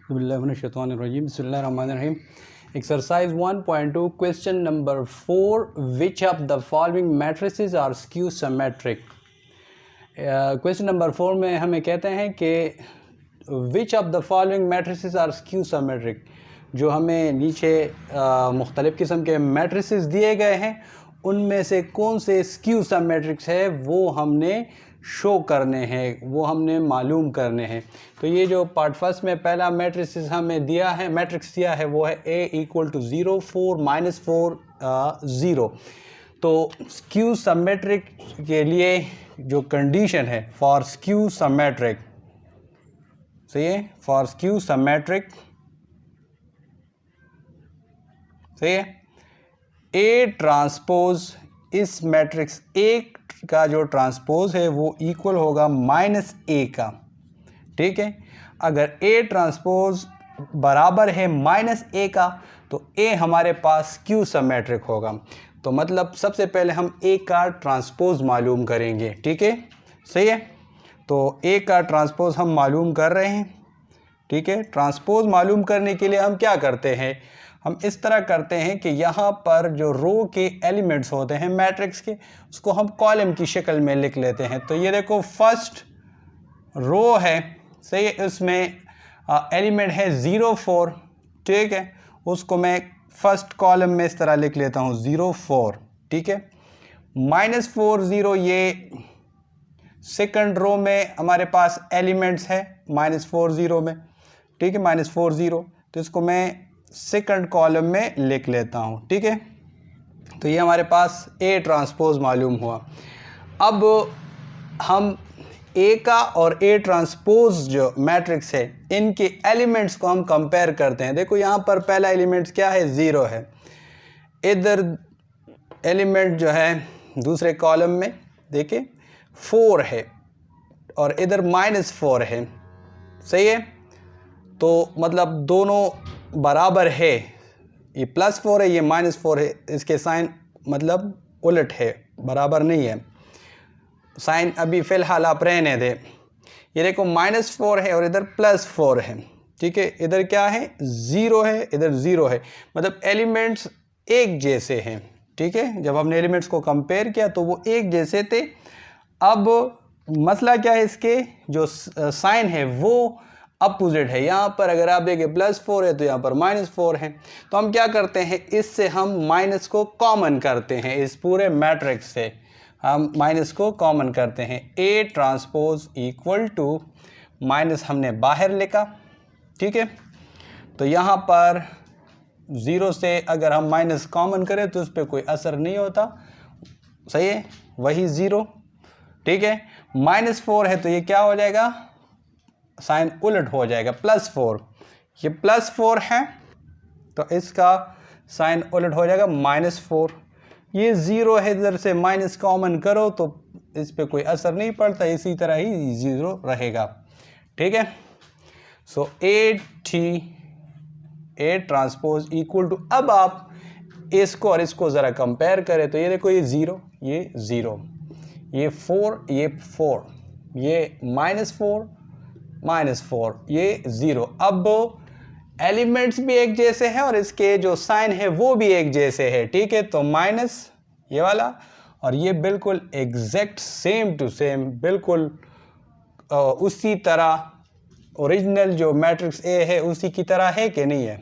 बिस्मिल्लाहिर्रहमानिर्रहीम। Exercise 1.2 question number 4, which of the following matrices are skew symmetric? Question number 4 में हमें कहते हैं कि which of the following matrices are skew symmetric, जो हमें नीचे मुख्तलिफ़ किस्म के matrices दिए गए हैं उनमें से कौन से skew symmetric है वो हमने शो करने हैं, वो हमने मालूम करने हैं। तो ये जो पार्ट फर्स्ट में पहला मैट्रिक्स हमें दिया है, मैट्रिक्स दिया है वो है A = 0 4 -4 0। तो स्क्यू सिमेट्रिक के लिए जो कंडीशन है फॉर स्क्यू सिमेट्रिक, सही है, फॉर स्क्यू सिमेट्रिक, सही है, A ट्रांसपोज इस मैट्रिक्स A का जो ट्रांसपोज है वो इक्वल होगा -A का, ठीक है। अगर A ट्रांसपोज बराबर है -A का तो A हमारे पास स्क्यू सिमेट्रिक होगा। तो मतलब सबसे पहले हम A का ट्रांसपोज मालूम करेंगे, ठीक है, सही है। तो A का ट्रांसपोज हम मालूम कर रहे हैं, ठीक है। ट्रांसपोज मालूम करने के लिए हम क्या करते हैं, हम इस तरह करते हैं कि यहाँ पर जो रो के एलिमेंट्स होते हैं मैट्रिक्स के उसको हम कॉलम की शक्ल में लिख लेते हैं। तो ये देखो फर्स्ट रो है, सही है, उसमें एलिमेंट है 0 4, ठीक है, उसको मैं फर्स्ट कॉलम में इस तरह लिख लेता हूँ 0 4, ठीक है। -4 0 ये सेकंड रो में हमारे पास एलिमेंट्स है -4 0 में, ठीक है, -4 0, तो इसको मैं सेकंड कॉलम में लिख लेता हूँ, ठीक है। तो ये हमारे पास A ट्रांसपोज मालूम हुआ। अब हम A का और A ट्रांसपोज जो मैट्रिक्स है इनके एलिमेंट्स को हम कंपेयर करते हैं। देखो यहाँ पर पहला एलिमेंट्स क्या है, 0 है, इधर एलिमेंट जो है दूसरे कॉलम में देखिए 4 है और इधर -4 है, सही है। तो मतलब दोनों बराबर है, ये +4 है, ये -4 है, इसके साइन मतलब उलट है, बराबर नहीं है, साइन अभी फ़िलहाल आप रहने दें। ये देखो -4 है और इधर +4 है, ठीक है, इधर क्या है 0 है, इधर 0 है, मतलब एलिमेंट्स एक जैसे हैं, ठीक है। जब हमने एलिमेंट्स को कंपेयर किया तो वो एक जैसे थे। अब मसला क्या है, इसके जो साइन है वो अपोजिट है। यहाँ पर अगर आप देखें +4 है तो यहाँ पर -4 है। तो हम क्या करते हैं, इससे हम माइनस को कॉमन करते हैं, इस पूरे मैट्रिक्स से हम माइनस को कॉमन करते हैं। A transpose equal to minus हमने बाहर लिखा, ठीक है। तो यहाँ पर 0 से अगर हम माइनस कॉमन करें तो उस पर कोई असर नहीं होता, सही है, वही 0, ठीक है। -4 है तो ये क्या हो जाएगा, साइन उलट हो जाएगा, +4, ये +4 है तो इसका साइन उलट हो जाएगा -4। ये 0 है, इधर से माइनस कॉमन करो तो इस पे कोई असर नहीं पड़ता, इसी तरह ही 0 रहेगा, ठीक है। सो A ट्रांसपोज इक्वल टू, अब आप इसको और इसको ज़रा कंपेयर करें तो ये देखो ये 0, ये 0, ये 4, ये 4, ये -4 -4, ये 0। अब एलिमेंट्स भी एक जैसे हैं और इसके जो साइन है वो भी एक जैसे है, ठीक है। तो माइनस ये वाला और ये बिल्कुल एग्जैक्ट सेम टू सेम, बिल्कुल उसी तरह ओरिजिनल जो मैट्रिक्स A है उसी की तरह है कि नहीं है,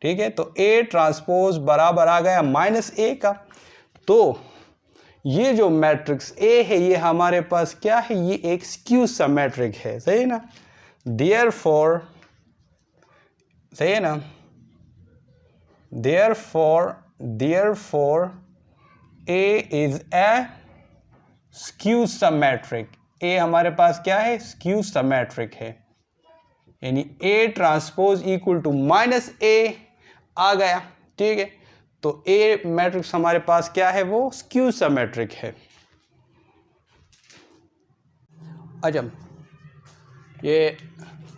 ठीक है। तो A ट्रांसपोज बराबर आ गया -A का। तो ये जो मैट्रिक्स A है ये हमारे पास क्या है, ये एक स्क्यू सिमेट्रिक है, सही ना। Therefore, सही है ना, therefore A is a skew symmetric। A हमारे पास क्या है, स्क्यू सिमेट्रिक है, यानी A transpose equal to -A आ गया, ठीक है। तो A मैट्रिक्स हमारे पास क्या है, वो स्क्यू सिमेट्रिक है। अच्छा, ये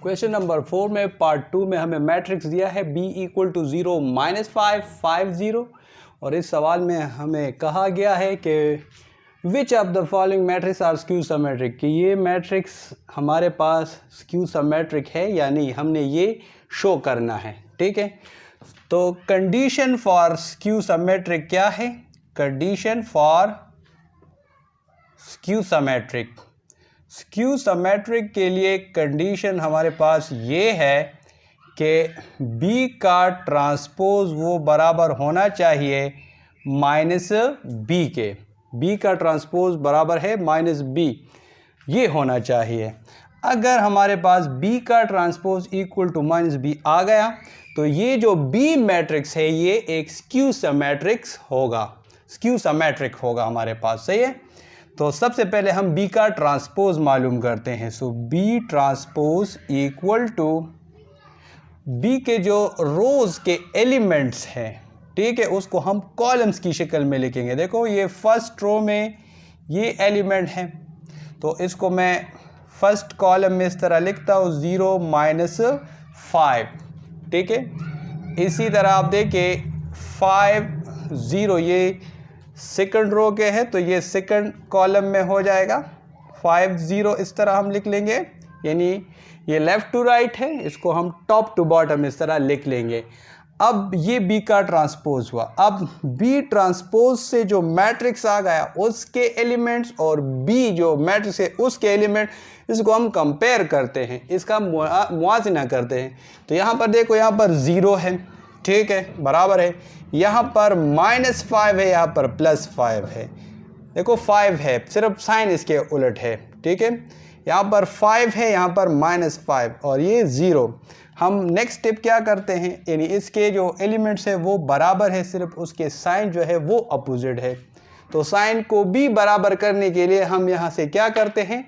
क्वेश्चन नंबर 4 में पार्ट 2 में हमें मैट्रिक्स दिया है B = 0 -5 5 0 और इस सवाल में हमें कहा गया है कि which of the following matrix are skew symmetric, कि ये मैट्रिक्स हमारे पास स्क्यू सिमेट्रिक है या नहीं, हमने ये शो करना है। ठीक है, तो कंडीशन फॉर स्क्यू सिमेट्रिक क्या है? Condition for skew symmetric, skew symmetric के लिए कंडीशन हमारे पास ये है कि B का ट्रांसपोज वो बराबर होना चाहिए माइनस B के, B का ट्रांसपोज बराबर है माइनस B, ये होना चाहिए। अगर हमारे पास B का transpose equal to minus B आ गया तो ये जो B मैट्रिक्स है ये एक स्क्यू सिमेट्रिक्स होगा, स्क्यू सिमेट्रिक होगा हमारे पास। सही है, तो सबसे पहले हम B का ट्रांसपोज मालूम करते हैं। So B transpose equal to B के जो रोज़ के एलिमेंट्स हैं, ठीक है, उसको हम कॉलम्स की शक्ल में लिखेंगे। देखो ये फर्स्ट रो में ये एलिमेंट है, तो इसको मैं फर्स्ट कॉलम में इस तरह लिखता हूँ 0 माइनस 5। ठीक है, इसी तरह आप देखें 5 0 ये सेकंड रो के है, तो ये सेकंड कॉलम में हो जाएगा 5 0, इस तरह हम लिख लेंगे, यानी ये लेफ़्ट टू राइट है, इसको हम टॉप टू बॉटम इस तरह लिख लेंगे। अब ये B का ट्रांसपोज हुआ। अब B ट्रांसपोज से जो मैट्रिक्स आ गया उसके एलिमेंट्स और B जो मैट्रिक्स है उसके एलिमेंट, इसको हम कंपेयर करते हैं, इसका मुआवजा करते हैं। तो यहाँ पर देखो, यहाँ पर 0 है, ठीक है, बराबर है, यहाँ पर -5 है, यहाँ पर +5 है। देखो 5 है, सिर्फ साइन इसके उलट है। ठीक है, यहाँ पर 5 है, यहाँ पर -5 और ये 0। हम नेक्स्ट स्टेप क्या करते हैं, यानी इसके जो एलिमेंट्स है वो बराबर है, सिर्फ उसके साइन जो है वो अपोजिट है। तो साइन को भी बराबर करने के लिए हम यहाँ से क्या करते हैं,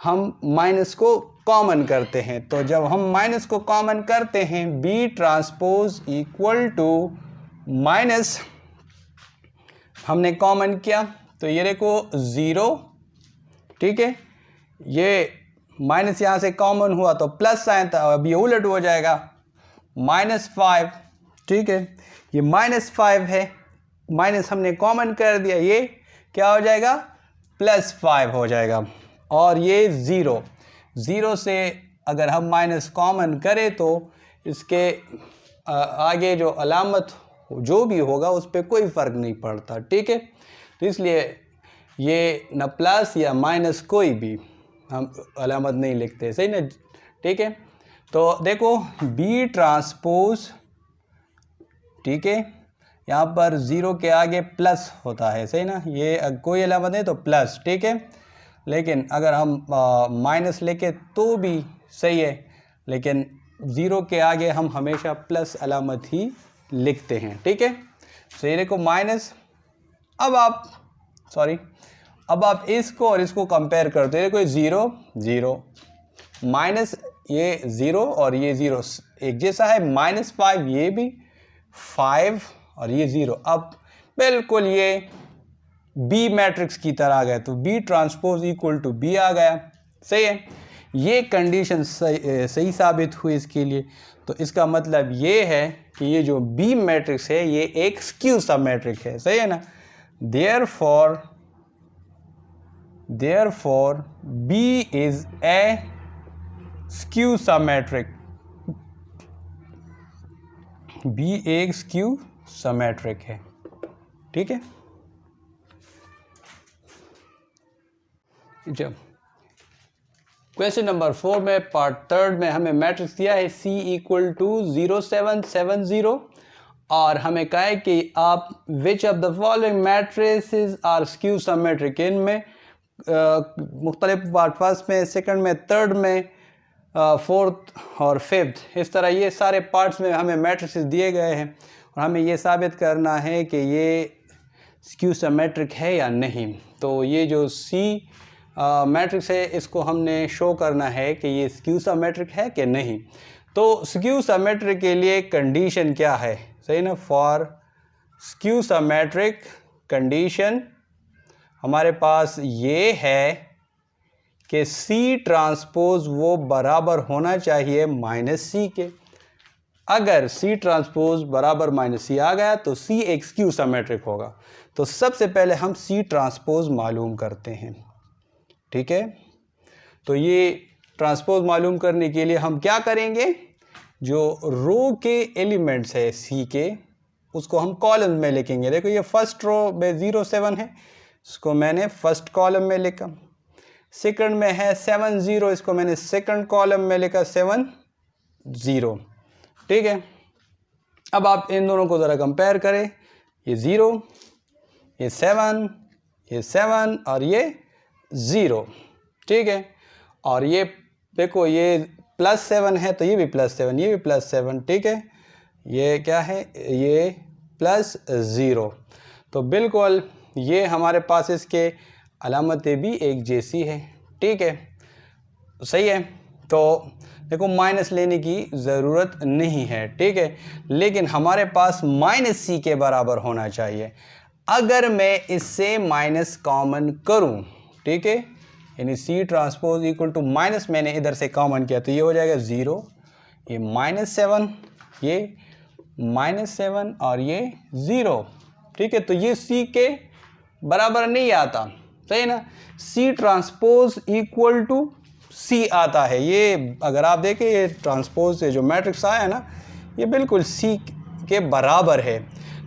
हम माइनस को कॉमन करते हैं। तो जब हम माइनस को कॉमन करते हैं B transpose equal to minus, हमने कॉमन किया तो ये देखो 0, ठीक है, ये माइनस यहाँ से कॉमन हुआ तो प्लस साइन था, अब ये उलट हो जाएगा -5। ठीक है, ये -5 है, माइनस हमने कॉमन कर दिया, ये क्या हो जाएगा +5 हो जाएगा। और ये 0 से अगर हम माइनस कॉमन करें तो इसके आगे जो अलामत जो भी होगा उस पर कोई फ़र्क नहीं पड़ता। ठीक है, तो इसलिए ये न प्लस या माइनस कोई भी हम अलामत नहीं लिखते, सही ना। ठीक है, तो देखो B ट्रांसपोज, ठीक है, यहाँ पर 0 के आगे प्लस होता है, सही ना, ये कोई अलामत नहीं तो प्लस। ठीक है, लेकिन अगर हम माइनस लेके तो भी सही है, लेकिन 0 के आगे हम हमेशा प्लस अलामत ही लिखते हैं। ठीक है, तो ये देखो माइनस, अब आप इसको और इसको कंपेयर करते हैं, देखो 0 0 माइनस ये 0 और ये 0 एक जैसा है, -5 ये भी 5 और ये 0, अब बिल्कुल ये B मैट्रिक्स की तरह आ गया, तो B transpose equal to B आ गया। सही है, ये कंडीशन सही साबित हुई इसके लिए। तो इसका मतलब ये है कि ये जो B मैट्रिक्स है ये एक स्क्यू सिमेट्रिक है, सही है ना। therefore B is a skew symmetric, B एक स्क्यू सिमेट्रिक है। ठीक है, जब क्वेश्चन नंबर 4 में पार्ट 3 में हमें मैट्रिक्स दिया है C इक्वल टू 0 7 7 0 और हमें कहा है कि आप which of the following matrices are skew symmetric, इनमें मुख्तलिफ पार्ट, फर्स्ट में, सेकंड में, थर्ड में, फोर्थ और फिफ्थ, इस तरह ये सारे पार्ट्स में हमें मैट्रिसेस दिए गए हैं और हमें ये साबित करना है कि ये स्क्यू सिमेट्रिक है या नहीं। तो ये जो C मैट्रिक्स है इसको हमने शो करना है कि ये स्क्यू सिमेट्रिक है कि नहीं। तो स्क्यू सिमेट्रिक के लिए कंडीशन क्या है, सही ना। फॉर स्क्यू सिमेट्रिक कंडीशन हमारे पास ये है कि C ट्रांसपोज वो बराबर होना चाहिए -C के। अगर सी ट्रांसपोज बराबर माइनस सी आ गया तो सी एक स्क्यू सिमेट्रिक होगा। तो सबसे पहले हम सी ट्रांसपोज मालूम करते हैं, ठीक है। तो ये ट्रांसपोज मालूम करने के लिए हम क्या करेंगे, जो रो के एलिमेंट्स है सी के उसको हम कॉलम में लिखेंगे। देखो ये फर्स्ट रो में 0 7 है, इसको मैंने फर्स्ट कॉलम में लिखा। सेकंड में है 7 0, इसको मैंने सेकंड कॉलम में लिखा 7 0, ठीक है। अब आप इन दोनों को ज़रा कंपेयर करें, ये 0, ये 7 और ये 0, ठीक है। और ये देखो ये +7 है तो ये भी +7, ये भी +7, ठीक है। ये क्या है, ये +0। तो बिल्कुल ये हमारे पास इसके अलामतें भी एक जैसी है, ठीक है, सही है। तो देखो माइनस लेने की ज़रूरत नहीं है, ठीक है, लेकिन हमारे पास -c के बराबर होना चाहिए। अगर मैं इससे माइनस कॉमन करूं, ठीक है, यानी C transpose equal to minus मैंने इधर से कॉमन किया तो ये हो जाएगा 0, ये -7, ये -7 और ये 0, ठीक है। तो ये सी के बराबर नहीं आता, सही ना। सी ट्रांसपोज इक्वल टू सी आता है। ये अगर आप देखें ये ट्रांसपोज से जो मैट्रिक्स आया है ना, ये बिल्कुल सी के बराबर है।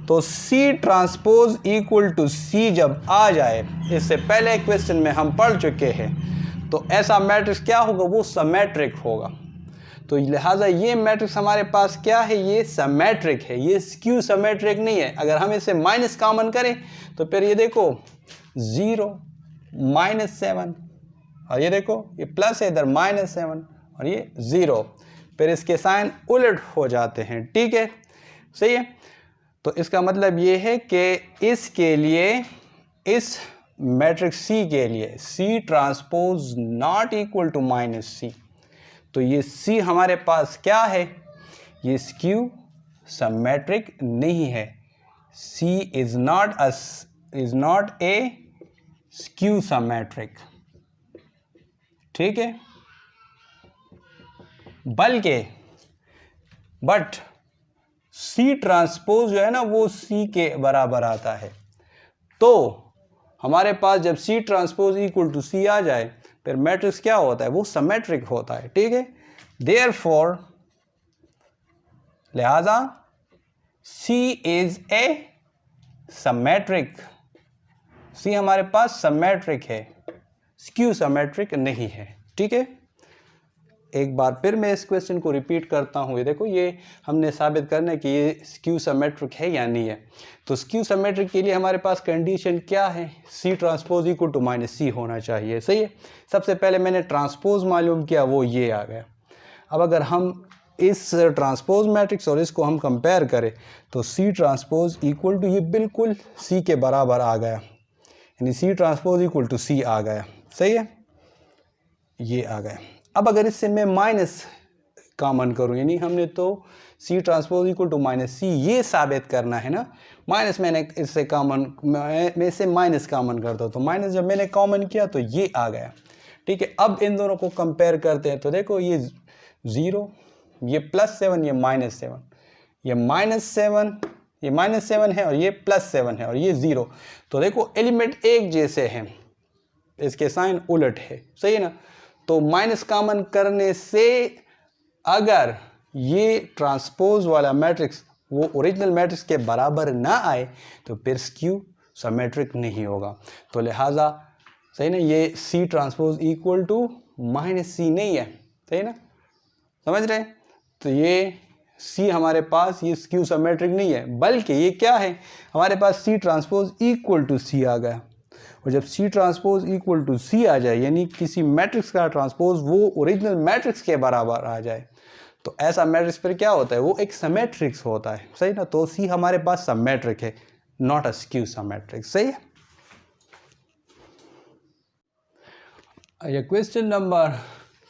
तो सी ट्रांसपोज इक्वल टू सी जब आ जाए, इससे पहले क्वेश्चन में हम पढ़ चुके हैं, तो ऐसा मैट्रिक्स क्या होगा, वो सिमेट्रिक होगा। तो लिहाजा ये मैट्रिक्स हमारे पास क्या है, ये सिमेट्रिक है, ये स्क्यू सिमेट्रिक नहीं है। अगर हम इसे माइनस कॉमन करें तो फिर ये देखो 0 -7 और ये देखो ये प्लस है इधर -7 और ये 0, फिर इसके साइन उलट हो जाते हैं, ठीक है, सही है। तो इसका मतलब ये है कि इसके लिए, इस मैट्रिक्स सी के लिए C transpose not equal to -c, तो ये सी हमारे पास क्या है, ये स्क्यू सिमेट्रिक नहीं है। C is not a skew symmetric, ठीक है, बल्कि बट सी ट्रांसपोज जो है ना वो सी के बराबर आता है। तो हमारे पास जब सी ट्रांसपोज इक्वल टू सी आ जाए फिर मैट्रिक्स क्या होता है, वो सिमेट्रिक होता है, ठीक है। देयरफॉर लिहाजा सी इज ए सिमेट्रिक, सी हमारे पास सिमेट्रिक है, स्क्यू सिमेट्रिक नहीं है, ठीक है। एक बार फिर मैं इस क्वेश्चन को रिपीट करता हूँ। ये देखो ये हमने साबित करना है कि ये स्क्यू सिमेट्रिक है या नहीं है। तो स्क्यू सिमेट्रिक के लिए हमारे पास कंडीशन क्या है, C transpose equal to -c होना चाहिए, सही है। सबसे पहले मैंने ट्रांसपोज मालूम किया, वो ये आ गया। अब अगर हम इस ट्रांसपोज मैट्रिक्स और इसको हम कंपेयर करें तो सी ट्रांसपोज इक्वल टू, ये बिल्कुल सी के बराबर आ गया, यानी सी ट्रांसपोज इक्वल टू सी आ गया, सही है, ये आ गया। अब अगर इससे मैं माइनस कॉमन करूं, यानी हमने तो C transpose equal to -c ये साबित करना है ना, माइनस मैंने इससे कॉमन, मैं इससे माइनस कॉमन करता हूँ, तो माइनस जब मैंने कॉमन किया तो ये आ गया, ठीक है। अब इन दोनों को कंपेयर करते हैं तो देखो ये 0, ये +7, ये -7, ये -7, ये -7 है और ये +7 है और ये 0। तो देखो एलिमेंट एक जैसे हैं, इसके साइन उलट है, सही है ना। तो माइनस कॉमन करने से अगर ये ट्रांसपोज वाला मैट्रिक्स वो ओरिजिनल मैट्रिक्स के बराबर ना आए तो फिर स्क्यू सिमेट्रिक नहीं होगा। तो लिहाजा सही ना, ये C transpose equal to -c नहीं है, सही ना, समझ रहे। तो ये सी हमारे पास ये स्क्यू सिमेट्रिक नहीं है, बल्कि ये क्या है, हमारे पास सी ट्रांसपोज इक्वल टू सी आ गया। और जब सी ट्रांसपोज इक्वल टू सी आ जाए, यानी किसी मैट्रिक्स का ट्रांसपोज वो ओरिजिनल मैट्रिक्स के बराबर आ जाए, तो ऐसा मैट्रिक्स फिर क्या होता है, वो एक सिमेट्रिक्स होता है, सही ना। तो सी हमारे पास सिमेट्रिक है, नॉट अ स्क्यू सिमेट्रिक, सही है। ये क्वेश्चन नंबर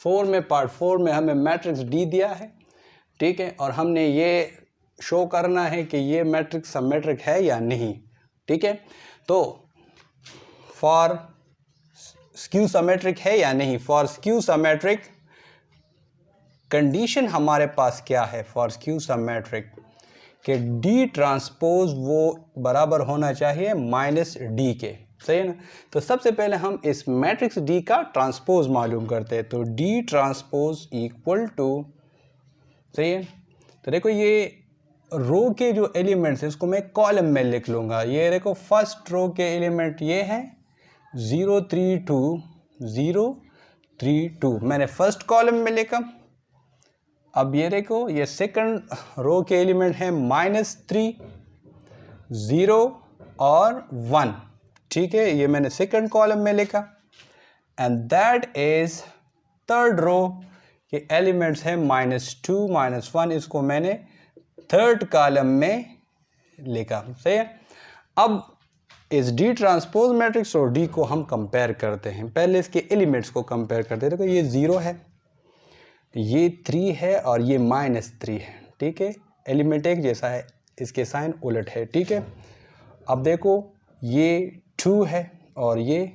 4 में, पार्ट 4 में हमें मैट्रिक्स डी दिया है, ठीक है, और हमने ये शो करना है कि ये मैट्रिक्स सिमेट्रिक है या नहीं, ठीक है। तो फॉर स्क्यू सिमेट्रिक है या नहीं, फॉर स्क्यू सिमेट्रिक कंडीशन हमारे पास क्या है फॉर स्क्यू सिमेट्रिक कि डी ट्रांसपोज वो बराबर होना चाहिए माइनस डी के, सही है ना। तो सबसे पहले हम इस मैट्रिक्स डी का ट्रांसपोज मालूम करते हैं, तो डी ट्रांसपोज इक्वल टू, सही है। तो देखो ये रो के जो एलिमेंट्स है उसको मैं कॉलम में लिख लूँगा। ये देखो फर्स्ट रो के एलिमेंट ये है 0 3 2 0 3 2, मैंने फर्स्ट कॉलम में लिखा। अब ये देखो ये सेकंड रो के एलिमेंट है -3 0 और 1, ठीक है, ये मैंने सेकंड कॉलम में लिखा। And that is third row के एलिमेंट्स हैं -2 -1, इसको मैंने थर्ड कॉलम में लिखा, सही है। अब इस डी ट्रांसपोज मैट्रिक्स और डी को हम कंपेयर करते हैं। पहले इसके एलिमेंट्स को कंपेयर करते हैं। देखो ये 0 है, ये 3 है और ये -3 है, ठीक है, एलिमेंट एक जैसा है, इसके साइन उलट है, ठीक है। अब देखो ये 2 है और ये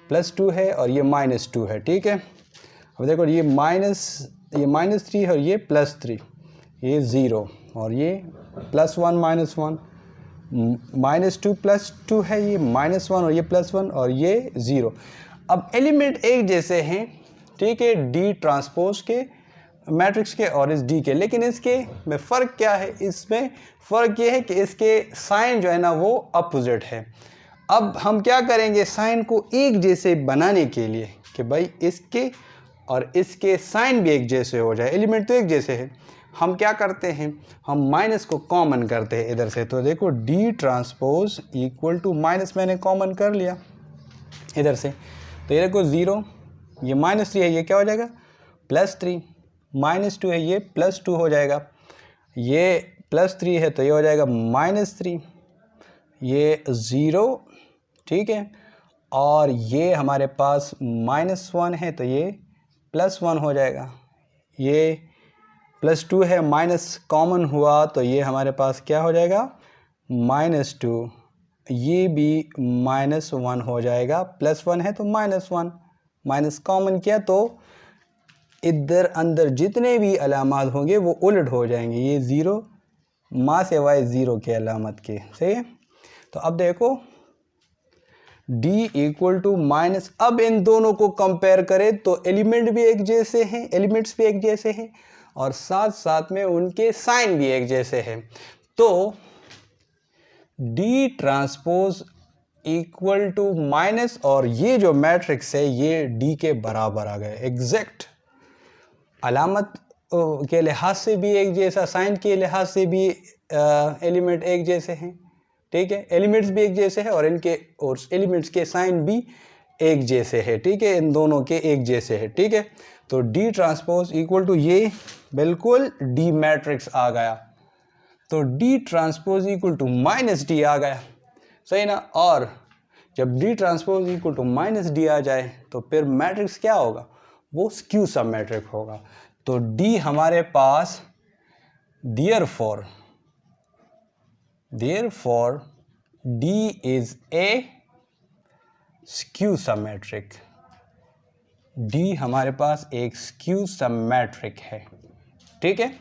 +2 है और ये -2 है, ठीक है। अब देखो ये -3 है और ये +3, ये 0 और ये +1 -1, -2 +2 है, ये -1 और ये +1 और ये 0। अब एलिमेंट एक जैसे हैं, ठीक है, डी ट्रांसपोज के मैट्रिक्स के और इस डी के, लेकिन इसके में फ़र्क क्या है? इसमें फ़र्क ये है कि इसके साइन जो है ना वो अपोजिट है। अब हम क्या करेंगे साइन को एक जैसे बनाने के लिए कि भाई इसके और इसके साइन भी एक जैसे हो जाए, एलिमेंट तो एक जैसे है, हम क्या करते हैं, हम माइनस को कॉमन करते हैं इधर से। तो देखो D transpose equal to minus मैंने कॉमन कर लिया इधर से, तो ये देखो 0, ये -3 है, ये क्या हो जाएगा +3, -2 है, ये +2 हो जाएगा, ये +3 है तो ये हो जाएगा -3, ये 0, ठीक है, और ये हमारे पास -1 है तो ये +1 हो जाएगा, ये +2 है, माइनस कॉमन हुआ तो ये हमारे पास क्या हो जाएगा -2, ये भी -1 हो जाएगा, +1 है तो -1, माइनस कॉमन किया तो इधर अंदर जितने भी अलामत होंगे वो उलट हो जाएंगे, ये 0 माँ से वाई 0 के अलामत के, सही है। तो अब देखो d इक्वल टू माइनस, अब इन दोनों को कंपेयर करें तो एलिमेंट भी एक जैसे हैं, एलिमेंट्स भी एक जैसे हैं और साथ साथ में उनके साइन भी एक जैसे हैं। तो d transpose equal to minus, और ये जो मैट्रिक्स है ये d के बराबर आ गए, एग्जैक्ट अलामत के लिहाज से भी एक जैसा, साइन के लिहाज से भी एलिमेंट एक जैसे हैं, ठीक है, एलिमेंट्स भी एक जैसे हैं और इनके और एलिमेंट्स के साइन भी एक जैसे है, ठीक है, इन दोनों के एक जैसे है, ठीक है। तो डी ट्रांसपोज इक्वल टू ये बिल्कुल डी मैट्रिक्स आ गया, तो D transpose equal to -d आ गया, सही ना। और जब D transpose equal to -d आ जाए तो फिर मैट्रिक्स क्या होगा, वो स्क्यू सिमेट्रिक होगा। तो डी हमारे पास therefore D is a skew symmetric, D हमारे पास एक स्क्यू सिमेट्रिक है, ठीक है।